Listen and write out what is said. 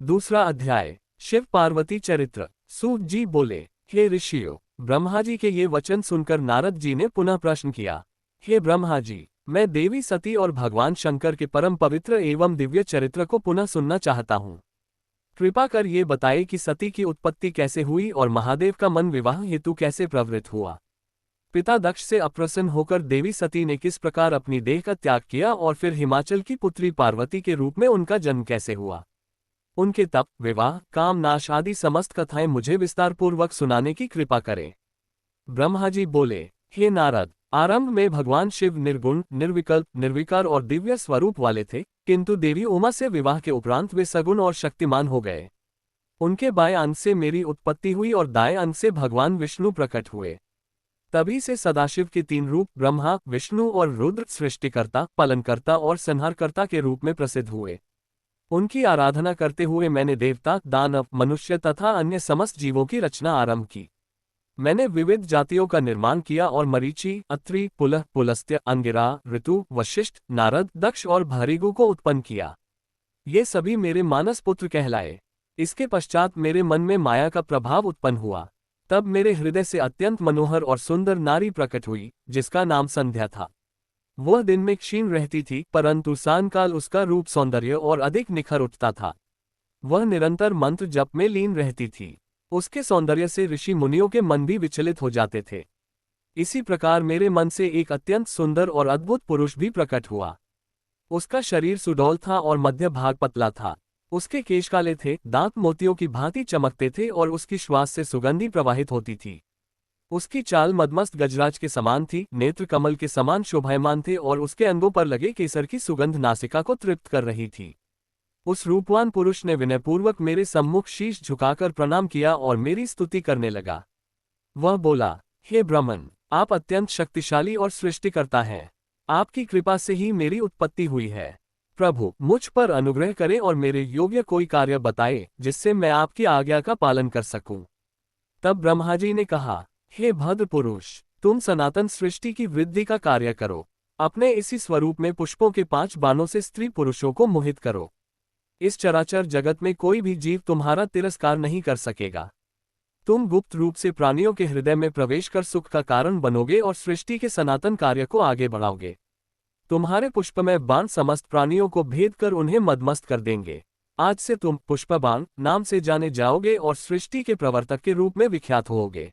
दूसरा अध्याय। शिव पार्वती चरित्र। सूत जी बोले, हे ऋषियों, ब्रह्मा जी के ये वचन सुनकर नारद जी ने पुनः प्रश्न किया, हे ब्रह्मा जी, मैं देवी सती और भगवान शंकर के परम पवित्र एवं दिव्य चरित्र को पुनः सुनना चाहता हूँ। कृपा कर ये बताए कि सती की उत्पत्ति कैसे हुई और महादेव का मन विवाह हेतु कैसे प्रवृत्त हुआ। पिता दक्ष से अप्रसन्न होकर देवी सती ने किस प्रकार अपनी देह का त्याग किया और फिर हिमाचल की पुत्री पार्वती के रूप में उनका जन्म कैसे हुआ। उनके तप, विवाह, काम नाश आदि समस्त कथाएं मुझे विस्तार पूर्वक सुनाने की कृपा करें। ब्रह्मा जी बोले, हे नारद, आरंभ में भगवान शिव निर्गुण, निर्विकल्प, निर्विकार और दिव्य स्वरूप वाले थे, किंतु देवी उमा से विवाह के उपरांत वे सगुण और शक्तिमान हो गए। उनके बाएं अंश से मेरी उत्पत्ति हुई और दाएं अंश से भगवान विष्णु प्रकट हुए। तभी से सदाशिव के तीन रूप ब्रह्मा, विष्णु और रुद्र सृष्टिकर्ता, पालनकर्ता और संहारकर्ता के रूप में प्रसिद्ध हुए। उनकी आराधना करते हुए मैंने देवता, दानव, मनुष्य तथा अन्य समस्त जीवों की रचना आरंभ की। मैंने विविध जातियों का निर्माण किया और मरीचि, अत्रि, पुलह, पुलस्त्य, अंगिरा, ऋतु, वशिष्ठ, नारद, दक्ष और भृगु को उत्पन्न किया। ये सभी मेरे मानस पुत्र कहलाए। इसके पश्चात मेरे मन में माया का प्रभाव उत्पन्न हुआ। तब मेरे हृदय से अत्यंत मनोहर और सुंदर नारी प्रकट हुई, जिसका नाम संध्या था। वह दिन में क्षीण रहती थी, परंतु सायंकाल उसका रूप सौंदर्य और अधिक निखर उठता था। वह निरंतर मंत्र जप में लीन रहती थी। उसके सौंदर्य से ऋषि मुनियों के मन भी विचलित हो जाते थे। इसी प्रकार मेरे मन से एक अत्यंत सुंदर और अद्भुत पुरुष भी प्रकट हुआ। उसका शरीर सुडौल था और मध्य भाग पतला था। उसके केश काले थे, दांत मोतियों की भांति चमकते थे और उसकी श्वास से सुगंधि प्रवाहित होती थी। उसकी चाल मदमस्त गजराज के समान थी, नेत्र कमल के समान शोभायमान थे और उसके अंगों पर लगे केसर की सुगंध नासिका को तृप्त कर रही थी। उस रूपवान पुरुष ने विनयपूर्वक मेरे सम्मुख शीश झुकाकर प्रणाम किया और मेरी स्तुति करने लगा। वह बोला, हे ब्राह्मण, आप अत्यंत शक्तिशाली और सृष्टिकर्ता हैं। आपकी कृपा से ही मेरी उत्पत्ति हुई है। प्रभु, मुझ पर अनुग्रह करें और मेरे योग्य कोई कार्य बताए, जिससे मैं आपकी आज्ञा का पालन कर सकूं। तब ब्रह्मा जी ने कहा, हे भद्र पुरुष, तुम सनातन सृष्टि की वृद्धि का कार्य करो। अपने इसी स्वरूप में पुष्पों के 5 बाणों से स्त्री पुरुषों को मोहित करो। इस चराचर जगत में कोई भी जीव तुम्हारा तिरस्कार नहीं कर सकेगा। तुम गुप्त रूप से प्राणियों के हृदय में प्रवेश कर सुख का कारण बनोगे और सृष्टि के सनातन कार्य को आगे बढ़ाओगे। तुम्हारे पुष्पमय बाण समस्त प्राणियों को भेद कर उन्हें मदमस्त कर देंगे। आज से तुम पुष्पबाण नाम से जाने जाओगे और सृष्टि के प्रवर्तक के रूप में विख्यात होोगे।